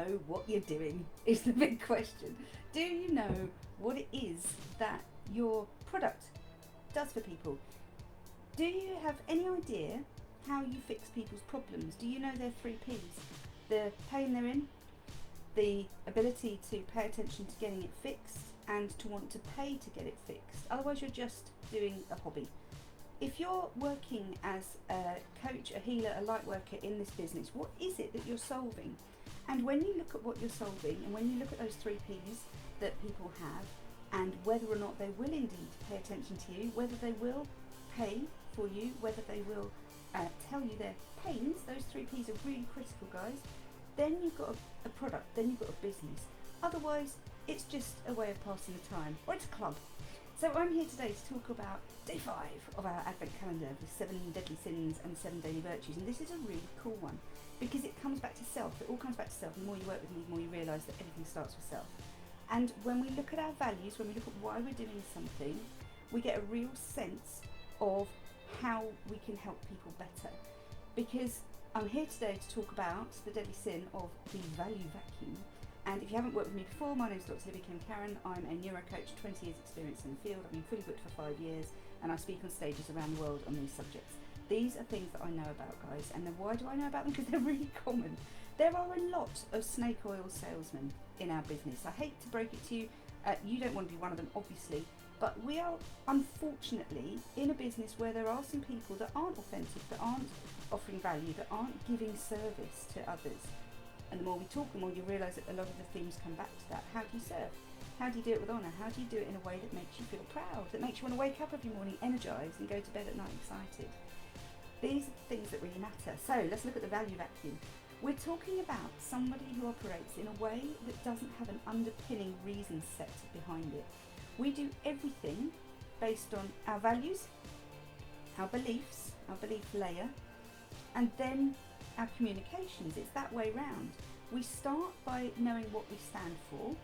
know what you're doing? Is the big question. Do you know what it is that your product does for people? Do you have any idea how you fix people's problems? Do you know their three P's? The pain they're in, the ability to pay attention to getting it fixed, and to want to pay to get it fixed. Otherwise you're just doing a hobby. If you're working as a coach, a healer, a light worker in this business, what is it that you're solving? And when you look at what you're solving, and when you look at those three P's that people have, and whether or not they will indeed pay attention to you, whether they will pay for you, whether they will tell you their pains, those three P's are really critical, guys. Then you've got a product, then you've got a business. Otherwise, it's just a way of passing the time, or it's a club. So I'm here today to talk about day 5 of our Advent calendar, the 7 deadly sins and 7 daily virtues. And this is a really cool one because it comes back to self. It all comes back to self. The more you work with me, the more you realise that everything starts with self. And when we look at our values, when we look at why we're doing something, we get a real sense of how we can help people better. Because I'm here today to talk about the deadly sin of the value vacuum. And if you haven't worked with me before, my name is Dr. Libby Kemkaran. I'm a neurocoach, 20 years experience in the field. I've been fully booked for 5 years and I speak on stages around the world on these subjects. These are things that I know about, guys. And then why do I know about them? Because they're really common. There are a lot of snake oil salesmen in our business. I hate to break it to you. You don't want to be one of them, obviously. But we are, unfortunately, in a business where there are some people that aren't authentic, that aren't offering value, that aren't giving service to others. And the more we talk, the more you realise that a lot of the themes come back to that. How do you serve? How do you do it with honour? How do you do it in a way that makes you feel proud, that makes you want to wake up every morning energised and go to bed at night excited? These are the things that really matter. So let's look at the value vacuum. We're talking about somebody who operates in a way that doesn't have an underpinning reason set behind it. We do everything based on our values, our beliefs, our belief layer, and then our communications. It's that way round. We start by knowing what we stand for,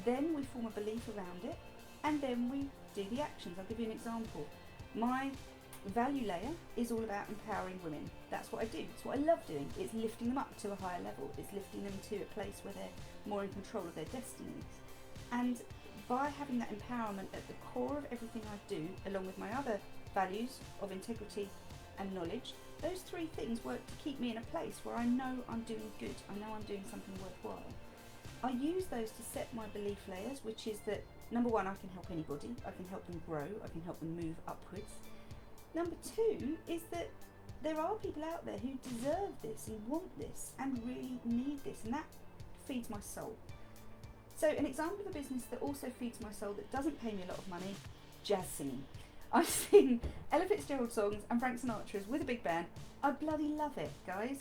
then we form a belief around it, and then we do the actions. I'll give you an example. My value layer is all about empowering women. That's what I do. It's what I love doing. It's lifting them up to a higher level. It's lifting them to a place where they're more in control of their destinies. And by having that empowerment at the core of everything I do, along with my other values of integrity and knowledge, those three things work to keep me in a place where I know I'm doing good. I know I'm doing something worthwhile. I use those to set my belief layers, which is that, number one, I can help anybody. I can help them grow. I can help them move upwards. Number two is that there are people out there who deserve this and want this and really need this, and that feeds my soul. So an example of a business that also feeds my soul that doesn't pay me a lot of money, jazz singing. I sing Ella Fitzgerald songs and Frank Sinatra's with a big band. I bloody love it, guys.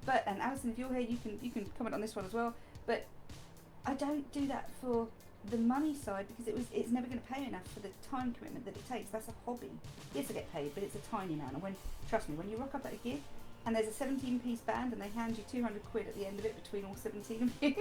But, and Alison, if you're here, you can comment on this one as well. But I don't do that for the money side because it's never going to pay enough for the time commitment that it takes. That's a hobby. Yes, I get paid, but it's a tiny amount. And trust me, when you rock up at a gig and there's a 17-piece band and they hand you 200 quid at the end of it between all 17 of you,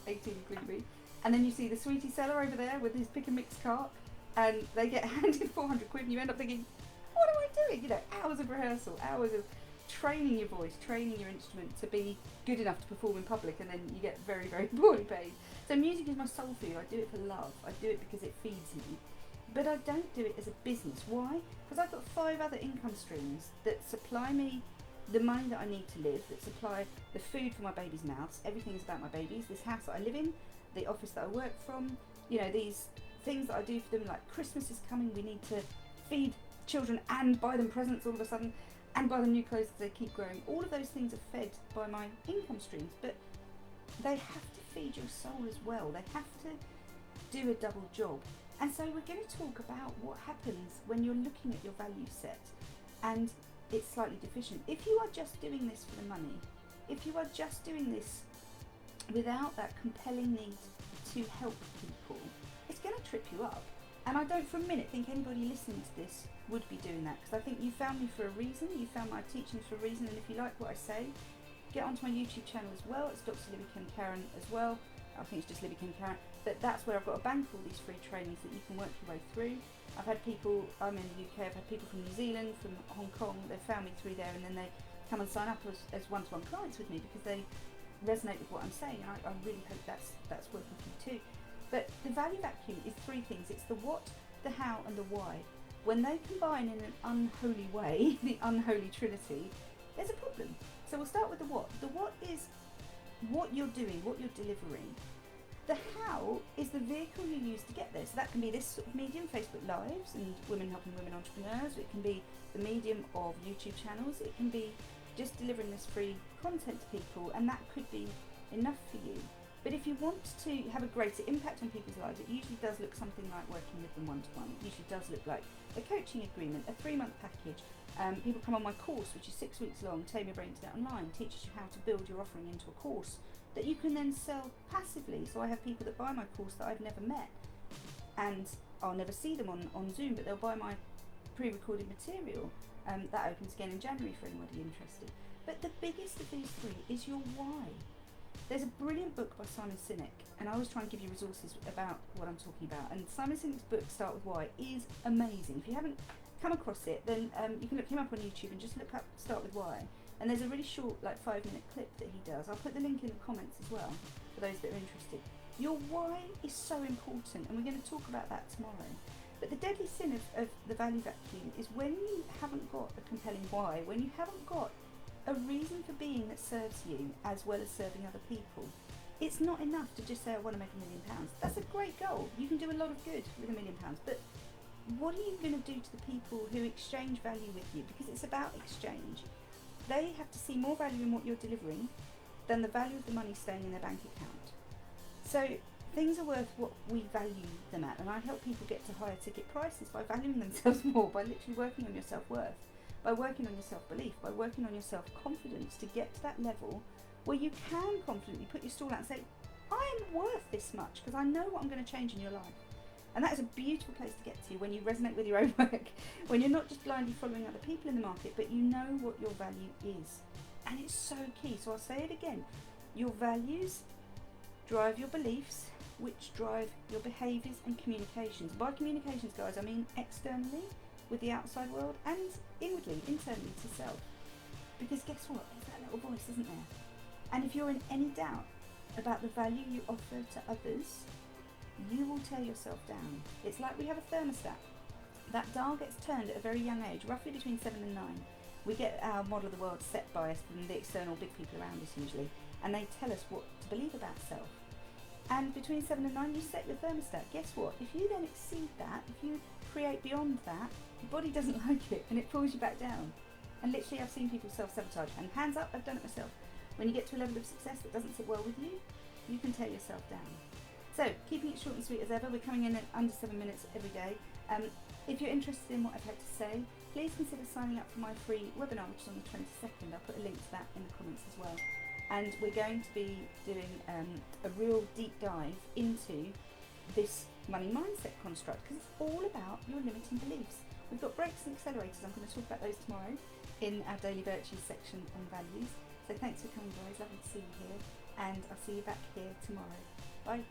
18 including me, and then you see the sweetie seller over there with his pick and mix cart, and they get handed 400 quid and you end up thinking, what am I doing? You know, hours of rehearsal, hours of training your voice, training your instrument to be good enough to perform in public, and then you get very, very poorly paid. So music is my soul food. I do it for love. I do it because it feeds me. But I don't do it as a business. Why? Because I've got 5 other income streams that supply me the money that I need to live, that supply the food for my babies' mouths. Everything is about my babies. This house that I live in, the office that I work from, you know, these things that I do for them, like Christmas is coming, we need to feed children and buy them presents all of a sudden, and buy them new clothes as they keep growing. All of those things are fed by my income streams, but they have to feed your soul as well. They have to do a double job. And so we're going to talk about what happens when you're looking at your value set and it's slightly deficient. If you are just doing this for the money, if you are just doing this without that compelling need to help people, it's going to trip you up. And I don't for a minute think anybody listening to this would be doing that, because I think you found me for a reason, you found my teachings for a reason, and if you like what I say, get onto my YouTube channel as well. It's Dr. Libby Kemkaran as well. I think it's just Libby Kemkaran. But that's where I've got a bank of all these free trainings that you can work your way through. I've had people, I'm in the UK, I've had people from New Zealand, from Hong Kong, they've found me through there, and then they come and sign up as one-to-one clients with me because they resonate with what I'm saying, and I really hope that's working for you too. But the value vacuum is three things. It's the what, the how, and the why. When they combine in an unholy way, the unholy trinity, there's a problem. So we'll start with the what. The what is what you're doing, what you're delivering. The how is the vehicle you use to get there. So that can be this sort of medium, Facebook Lives and women helping women entrepreneurs. It can be the medium of YouTube channels. It can be just delivering this free content to people, and that could be enough for you. But if you want to have a greater impact on people's lives, it usually does look something like working with them one-to-one. It usually does look like a coaching agreement, a 3-month package. People come on my course, which is 6 weeks long, Tame Your Brain to Net Online, teaches you how to build your offering into a course that you can then sell passively. So I have people that buy my course that I've never met, and I'll never see them on Zoom, but they'll buy my pre-recorded material. That opens again in January for anybody interested. But the biggest of these three is your why. There's a brilliant book by Simon Sinek, and I always try and give you resources about what I'm talking about. And Simon Sinek's book, Start With Why, is amazing. If you haven't come across it, then you can look him up on YouTube and just look up Start With Why. And there's a really short, like 5-minute clip that he does. I'll put the link in the comments as well for those that are interested. Your why is so important, and we're going to talk about that tomorrow. But the deadly sin of the value vacuum is when you haven't got a compelling why, when you haven't got a reason for being that serves you as well as serving other people. It's not enough to just say, I want to make £1 million. That's a great goal. You can do a lot of good with £1 million. But what are you going to do to the people who exchange value with you? Because it's about exchange. They have to see more value in what you're delivering than the value of the money staying in their bank account. So things are worth what we value them at. And I help people get to higher ticket prices by valuing themselves more, by literally working on your self-worth, by working on your self-belief, by working on your self-confidence to get to that level where you can confidently put your stall out and say, I am worth this much because I know what I'm going to change in your life. And that is a beautiful place to get to when you resonate with your own work, when you're not just blindly following other people in the market, but you know what your value is. And it's so key. So I'll say it again. Your values drive your beliefs, which drive your behaviours and communications. By communications, guys, I mean externally with the outside world and inwardly, internally to self. Because guess what? There's that little voice, isn't there? And if you're in any doubt about the value you offer to others, you will tear yourself down. It's like we have a thermostat. That dial gets turned at a very young age, roughly between 7 and 9. We get our model of the world set by us from the external big people around us usually, and they tell us what to believe about self. And between 7 and 9 you set your thermostat. Guess what? If you then exceed that, if you create beyond that, your body doesn't like it and it pulls you back down. And literally I've seen people self-sabotage, and hands up, I've done it myself. When you get to a level of success that doesn't sit well with you, you can tear yourself down. So, keeping it short and sweet as ever, we're coming in at under 7 minutes every day. If you're interested in what I've had to say, please consider signing up for my free webinar, which is on the 22nd. I'll put a link to that in the comments as well. And we're going to be doing a real deep dive into this money mindset construct, because it's all about your limiting beliefs. We've got breaks and accelerators. I'm going to talk about those tomorrow in our daily virtues section on values. So thanks for coming, guys. Lovely to see you here, and I'll see you back here tomorrow. Bye.